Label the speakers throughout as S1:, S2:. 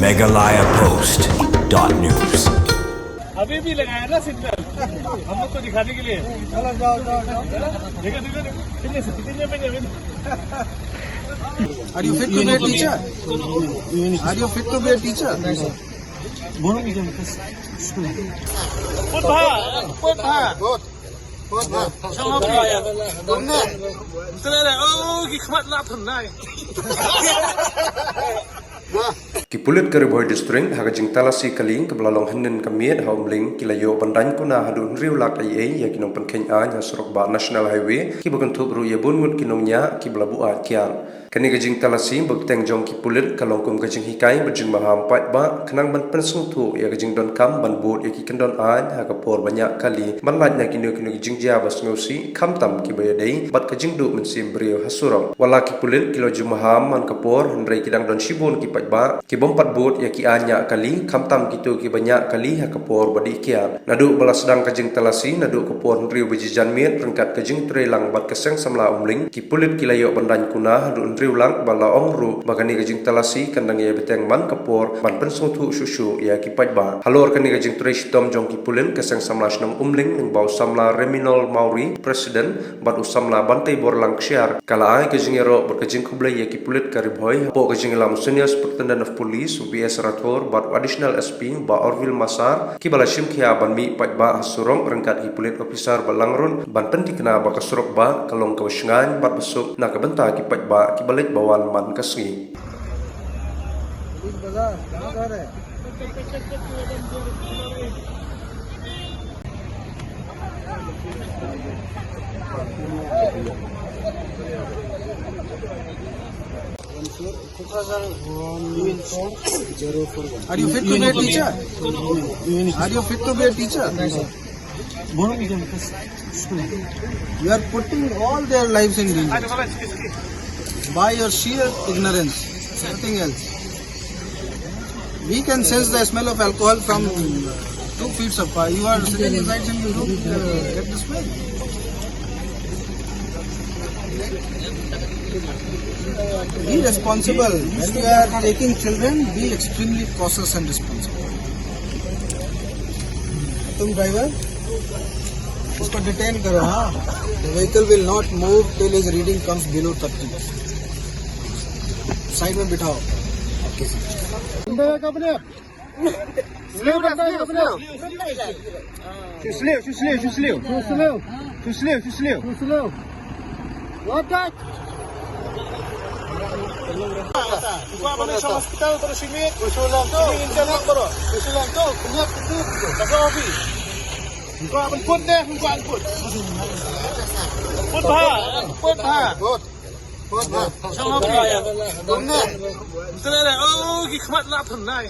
S1: megalayapost.news.
S2: अभी भी लगाया ना सिग्नल हम लोग को दिखाने के लिए। देखो कितने में
S3: Are you fit to be a teacher? Are you fit to be a teacher?
S4: Kipulit Kariboy District hagajing talasi kaling kebelalong henin kamiet haumling kilayo pandan kuna hadun riulak ai ya kinong penkeng nya surok ba National Highway kibakan tup ru ya bungut kinongnya kiblabu a kian kani gajing talasi bagteng jong kipulit kalongkum gajing hikai bajing maham pat ba kenang ban pensung tu ya gajing don kam ban bot ya kikendon an hagapor banyak kali banlat nya kinu gajing ja bas ngosi kam tam kibaya dei bat gajing du mensim brio hasurong wala kipulit kilo jumaham man kapor hendrai kidang don shibun kipat ba bompat bot ya ki anya kali kamtam kitu ki banyak kali ha kapor badi kia nadu balas sedang kajing talasi nadu kapor riu bejijan miet rengkat kajing trelang bat keseng samla umling ki pulit kilayo bandan kuna hadu riu lang bala ongru bagani kajing talasi kandang ya beteng man kapor ban pensung thu susu ya ki ba halor kani kajing tre shitom jong ki pulen keseng samla shnam umling ng bau samla reminol mauri president bat usamla bantai borlang ksiar kala ai kajing ero berkajing kublai ya ki pulit karibhoy po kajing lam senior superintendent of Police UBS Rator bat additional SP ba Orville Masar ki bala shim kia ban mi pat ba hasurong rengkat ki police officer balangrun ban penti kena ba kasurok ba kalong kawsngan bat besuk na kabenta ki pat ba ki balik bawan man kasgi
S3: Are you fit to be a teacher? Are you fit to be a teacher? You are putting all their lives in danger by your sheer ignorance, nothing else. We can sense the smell of alcohol from 2 feet apart. You are sitting inside and you don't get the smell. Be responsible. When you are taking children, be extremely cautious and responsible. तुम driver, उसको detain करो हाँ. The vehicle will not move till his reading comes below 30. Side में बिठाओ. Okay sir. What that?
S2: Buka balik sa hospital terus sini. Usulan tu. Ini jalan bro. Usulan tu. Kunyat tu. Jaga opi. Buka pun deh. Buka pun. Pun bah. Pun bah. Pun bah. Jaga opi. Pun deh. Betul oh, gikmat lah tenai.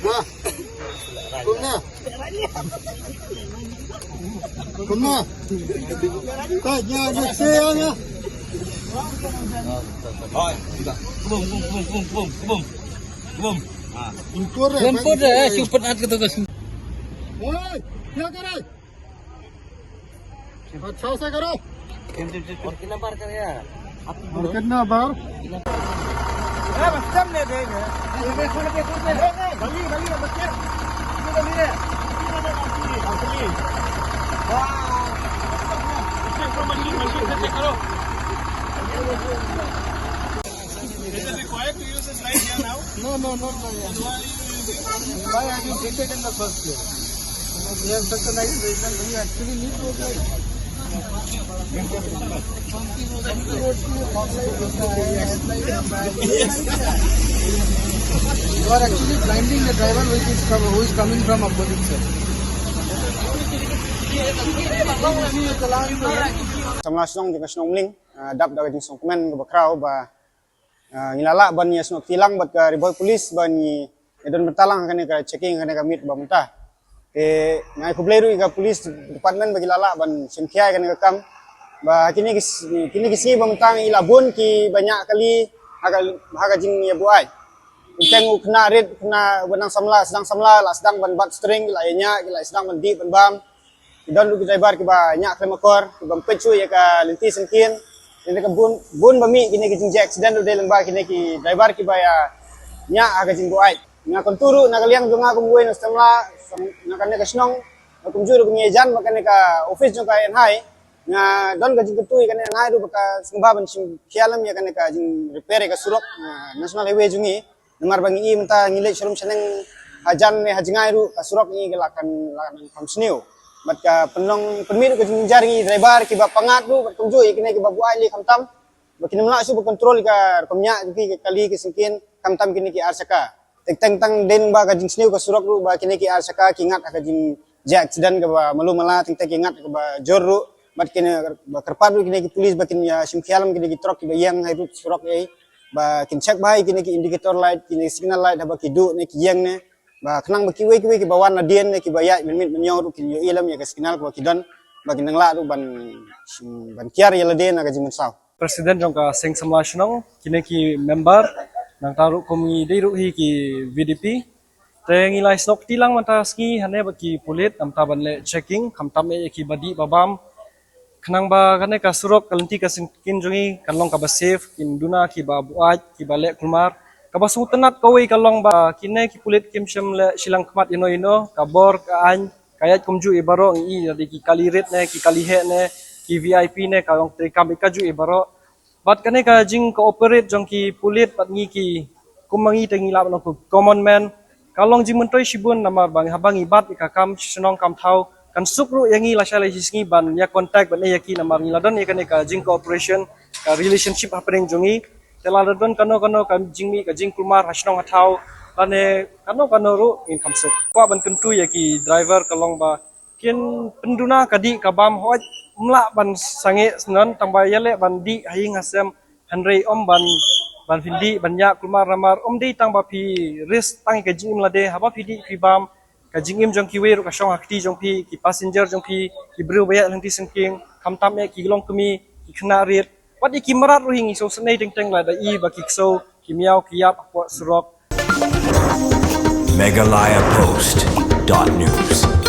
S2: Bah. Pun deh. Kumna. Tanya saya. Bum. Lempur deh, super at kita guys. Oi, क्या कर रहा है? अच्छा से करो. और कितना बार कर यार? और कितना बार? बस कम ले दे. ये छोड़ के गली बच्चे. गली रे. मशीन से करो. Is it required to use this light here now?
S3: No, not now. Why have you fitted in the first place? We have such a nice vehicle. We actually need to apply. You are actually blinding the driver who is coming from opposite side.
S5: Samla snong di kasnong ling dap da jing song komen ba kraw ba ngilala ban ya snok tilang bat ka riboy police ban ni edon bentalang kan ka checking kan ka meet ba muta ke ngai kubleru ka police department bagi lala ban singkhia kan ka kam ba kini kisi ba muta ilabun ki banyak kali haga jing ya buai teng kena red kena benang samla sedang ban bat string lainnya sedang ban di ban bam dan lu driver ke banyak klemakor bam pecu ya ka linti sengkin Ini ka bun bami kini ki jing accident do delang ba kini ki driver ki ba ya nya aga jing buai. Nga konturu na kaliang do nga kumbuin stamla na kanne ka snong kumjuru kunye jan makane ka office jo ka en hai nga don ka jing ketui kan en hai do ka singba ban sim khialam ya kan ka jing repair ka surok national highway jungi namar bangi i menta ngile showroom seneng hajan ne hajngai ru ka surok ni lakan kamsniu bat ka penlong permit ka jing jaringi driver ki ba pangat ru bat kumju ikne ki ba buai li kamtam bakin mala su kontrol ka komnya ki kali ki singkin kamtam kini ki arsaka teng tang den ba ka jing sniu ka surok ru ba kini ki arsaka ki ngat ka jing ja accident ka ba malu mala teng ki ngat ka ba jorru bat kini kerpadu kini ki polis bakin ya sim khialam kini ki truk ki ba yang hai rut surok ei ba kin check bai kini ki indicator light kini signal light ba ki du ne ki yang ne ba kenang ba kiwe ki ba wan na dien ne ki ba ya min menyo ru ki yo ilam ya ka signal ko ki don ba kin la ru ban kiar ya leden ka jing saw
S6: Presiden jong ka sing samla shnong kini ki member nang taru komi dei ru hi ki VDP te ngilai snok tilang manta ski hane ba ki pulit am taban le checking kamtam e ki badi babam kenang ba kane ka surok kalenti ka singkin jongi kanlong ka ba safe kin duna ki ba buat ki ba le kumar ka ba sutenat kawai kalong ba kine ki pulit kim shem le silang kmat ino kabor ka an kayat kumju ibaro i di ki kalirit ne ki kalihe ne ki VIP ne ka ong trikam ikaju ibaro bat kane ka jing cooperate jong ki pulit pat ngi ki kumangi tengi la no common man kalong jing mentoi sibun namar bang habangi bat ka kam senong kam thau kan sukru yangi la shala hisngi ban ya contact ban ya ki namar ngi ladon ya kane ka jing cooperation ka relationship happening jongi tela ladon kano ka jing mi ka jing kumar hasnong hathau lane kano ru in kam suk kwa ban kentu ya ki driver kalong ba kin penduna kadi kabam hoj mla ban sange senan tambah yale ban di haing hasem handrei om ban findi banyak kumar ramar om di tang ba pi risk tang ka jing mlade haba pidi pi bam ka jing im jong ki we ru ka shong hakti jong pi ki passenger jong pi ki bru baya langti sengking kam tam e ki long kemi ki khna rit wat ki marat ru hingi so snei teng la da i ba ki so ki miao ki yap kwa surok
S1: Meghalaya Post.news